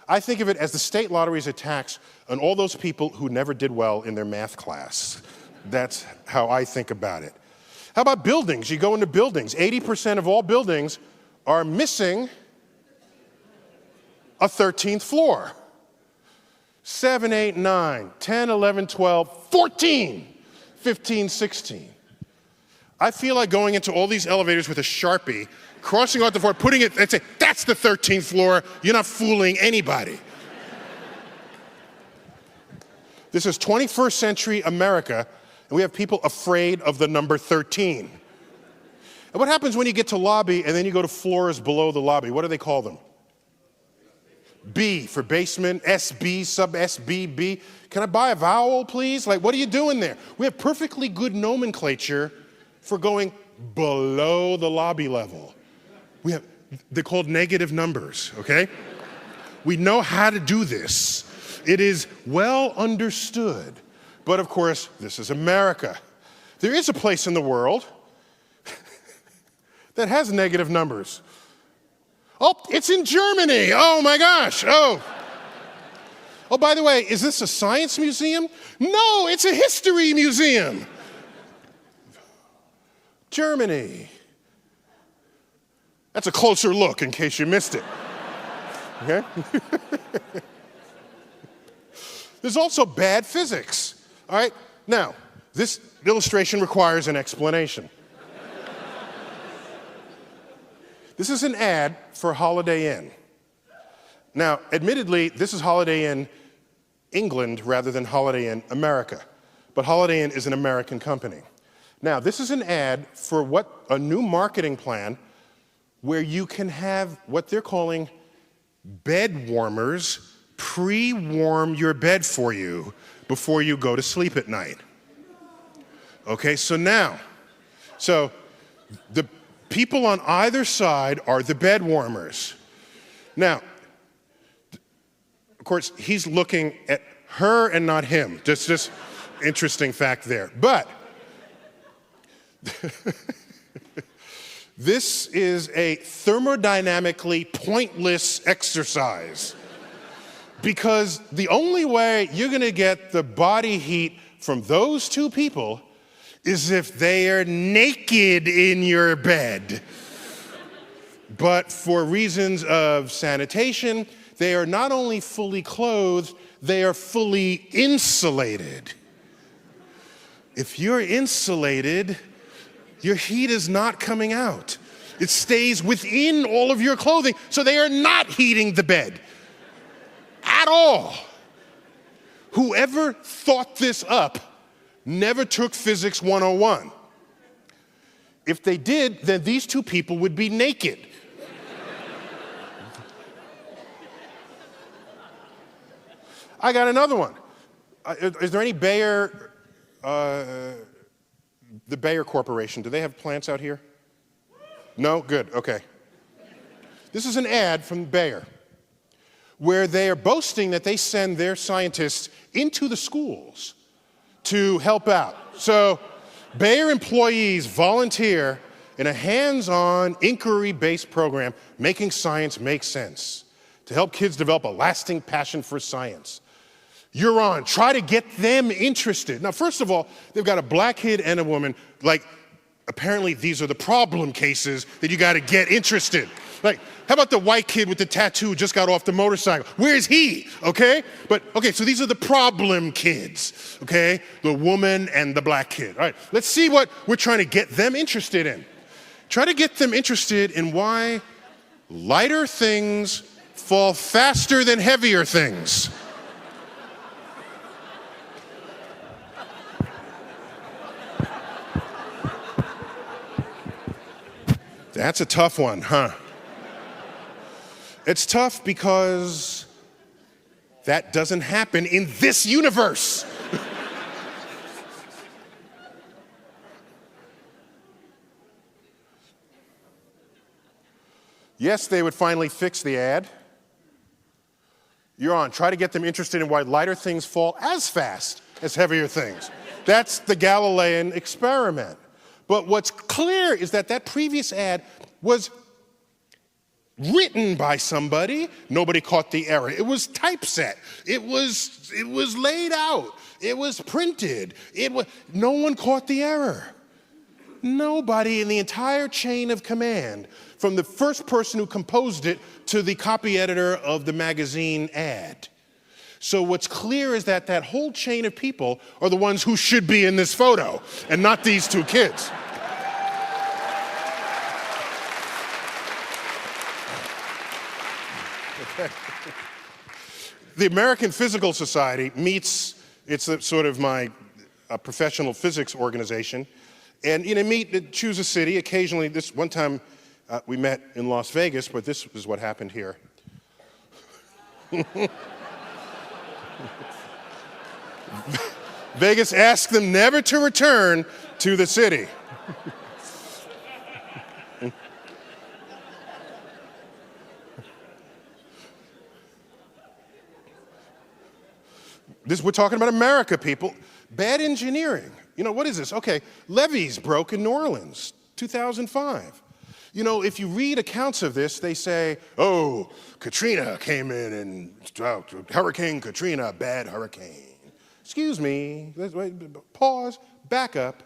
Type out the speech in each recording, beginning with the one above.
I think of it as the state lottery is a tax on all those people who never did well in their math class. That's how I think about it. How about buildings? You go into buildings. 80% of all buildings are missing a 13th floor. 7, 8, 9, 10, 11, 12, 14, 15, 16. I feel like going into all these elevators with a Sharpie, crossing out the floor, putting it, and say, that's the 13th floor. You're not fooling anybody. This is 21st century America, and we have people afraid of the number 13. And what happens when you get to lobby and then you go to floors below the lobby? What do they call them? B for basement, SB, sub SBB. Can I buy a vowel, please? Like, what are you doing there? We have perfectly good nomenclature for going below the lobby level. They're called negative numbers, okay? We know how to do this. It is well understood. But of course, this is America. There is a place in the world that has negative numbers. Oh, it's in Germany. Oh my gosh. Oh, by the way, is this a science museum? No, it's a history museum. Germany. That's a closer look in case you missed it. Okay? There's also bad physics. All right? Now, this illustration requires an explanation. This is an ad for Holiday Inn. Now, admittedly, this is Holiday Inn England rather than Holiday Inn America. But Holiday Inn is an American company. Now, this is an ad for a new marketing plan where you can have what they're calling bed warmers pre-warm your bed for you before you go to sleep at night. Okay, so the people on either side are the bed warmers. Now, of course, he's looking at her and not him. Just interesting fact there. But this is a thermodynamically pointless exercise because the only way you're going to get the body heat from those two people is if they are naked in your bed. But for reasons of sanitation, they are not only fully clothed, they are fully insulated. If you're insulated, your heat is not coming out. It stays within all of your clothing, so they are not heating the bed at all. Whoever thought this up never took Physics 101. If they did, then these two people would be naked. I got another one. Is there any Bayer, the Bayer Corporation, do they have plants out here? No? Good, okay. This is an ad from Bayer where they are boasting that they send their scientists into the schools to help out. So Bayer employees volunteer in a hands-on, inquiry-based program, making science make sense, to help kids develop a lasting passion for science. You're on. Try to get them interested. Now, first of all, they've got a black kid and a woman. Like, apparently these are the problem cases that you got to get interested. Like, how about the white kid with the tattoo who just got off the motorcycle? Where's he? Okay? But, okay, so these are the problem kids, okay? The woman and the black kid. All right, let's see what we're trying to get them interested in. Try to get them interested in why lighter things fall faster than heavier things. That's a tough one, huh? It's tough because that doesn't happen in this universe. Yes, they would finally fix the ad. You're on. Try to get them interested in why lighter things fall as fast as heavier things. That's the Galilean experiment. But what's clear is that that previous ad was written by somebody. Nobody caught the error. It was typeset. It was laid out. It was printed. No one caught the error. Nobody in the entire chain of command, from the first person who composed it to the copy editor of the magazine ad. So what's clear is that that whole chain of people are the ones who should be in this photo, and not these two kids. The American Physical Society meets, it's sort of my professional physics organization, and choose a city. Occasionally, this one time we met in Las Vegas, but this is what happened here. Vegas asked them never to return to the city. We're talking about America, people. Bad engineering. What is this? Okay, levees broke in New Orleans, 2005. If you read accounts of this, they say, oh, Katrina came in and Hurricane Katrina, bad hurricane. Excuse me, pause, back up.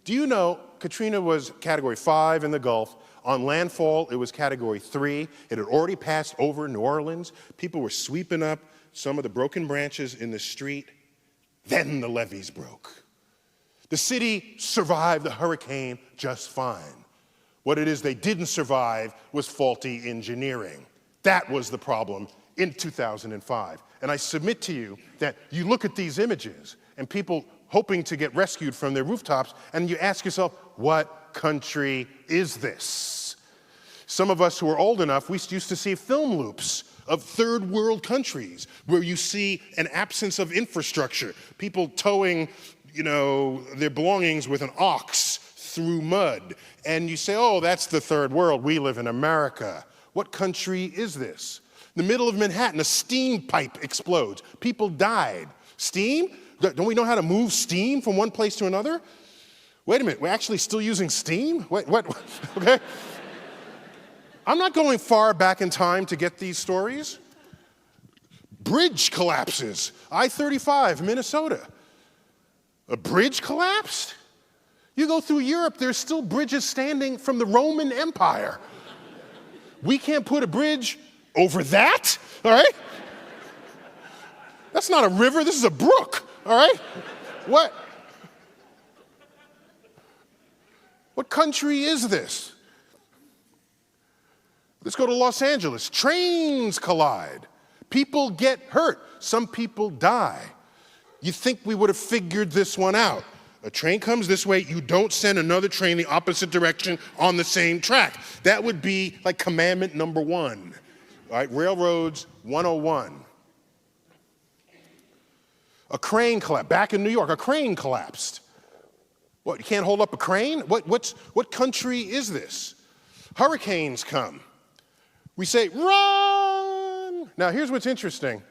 Do you know Katrina was category 5 in the Gulf? On landfall, it was category 3. It had already passed over New Orleans. People were sweeping up some of the broken branches in the street. Then the levees broke. The city survived the hurricane just fine. What it is they didn't survive was faulty engineering. That was the problem in 2005. And I submit to you that you look at these images and people hoping to get rescued from their rooftops, and you ask yourself, what country is this? Some of us who are old enough, we used to see film loops of third world countries where you see an absence of infrastructure, people towing, their belongings with an ox through mud. And you say, oh, that's the third world. We live in America. What country is this? In the middle of Manhattan, a steam pipe explodes. People died. Steam? Don't we know how to move steam from one place to another? Wait a minute, we're actually still using steam? What? Okay. I'm not going far back in time to get these stories. Bridge collapses. I-35, Minnesota. A bridge collapsed? You go through Europe, there's still bridges standing from the Roman Empire. We can't put a bridge over that, all right? That's not a river, this is a brook, all right? What country is this? Let's go to Los Angeles. Trains collide. People get hurt. Some people die. You think we would have figured this one out. A train comes this way, you don't send another train the opposite direction on the same track. That would be like commandment number 1. All right, Railroads 101. A crane collapsed. Back in New York, a crane collapsed. What, you can't hold up a crane? What country is this? Hurricanes come. We say, run! Now, here's what's interesting.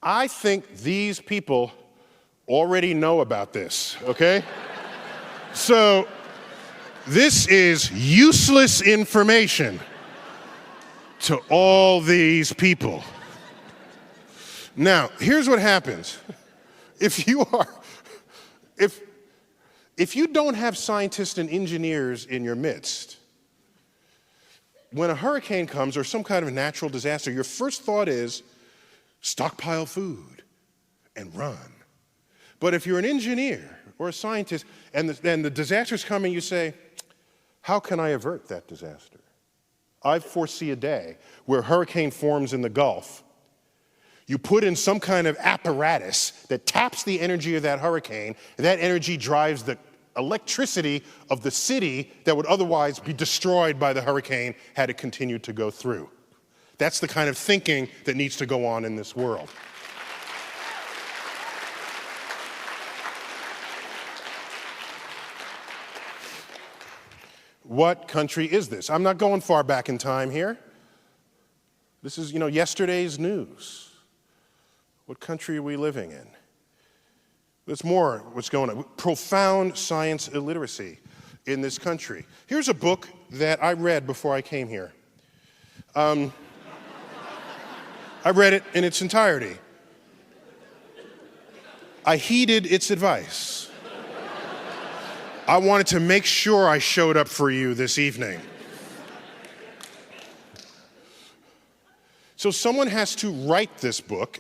I think these people already know about this, okay? So, this is useless information to all these people. Now, here's what happens. If you don't have scientists and engineers in your midst, when a hurricane comes or some kind of a natural disaster, your first thought is stockpile food and run. But if you're an engineer or a scientist and the disaster's coming, you say, how can I avert that disaster? I foresee a day where a hurricane forms in the Gulf. You put in some kind of apparatus that taps the energy of that hurricane, and that energy drives the electricity of the city that would otherwise be destroyed by the hurricane had it continued to go through. That's the kind of thinking that needs to go on in this world. What country is this? I'm not going far back in time here. This is, yesterday's news. What country are we living in? There's more what's going on. Profound science illiteracy in this country. Here's a book that I read before I came here. I read it in its entirety. I heeded its advice. I wanted to make sure I showed up for you this evening. So someone has to write this book.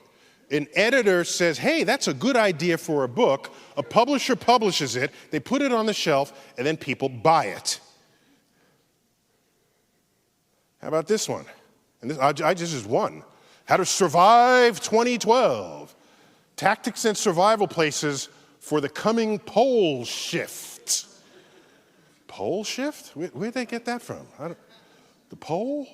An editor says, hey, that's a good idea for a book. A publisher publishes it, they put it on the shelf, and then people buy it. How about this one? And this is one. How to Survive 2012. Tactics and Survival Places for the Coming Pole Shift. Pole shift? Where'd they get that from? The pole?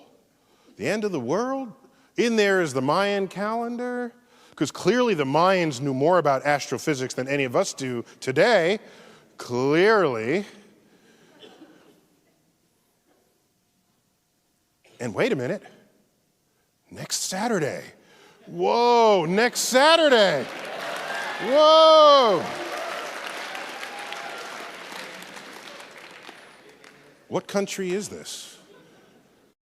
The end of the world? In there is the Mayan calendar, because clearly the Mayans knew more about astrophysics than any of us do today. Clearly. And wait a minute. Next Saturday. Whoa, next Saturday. Whoa. What country is this?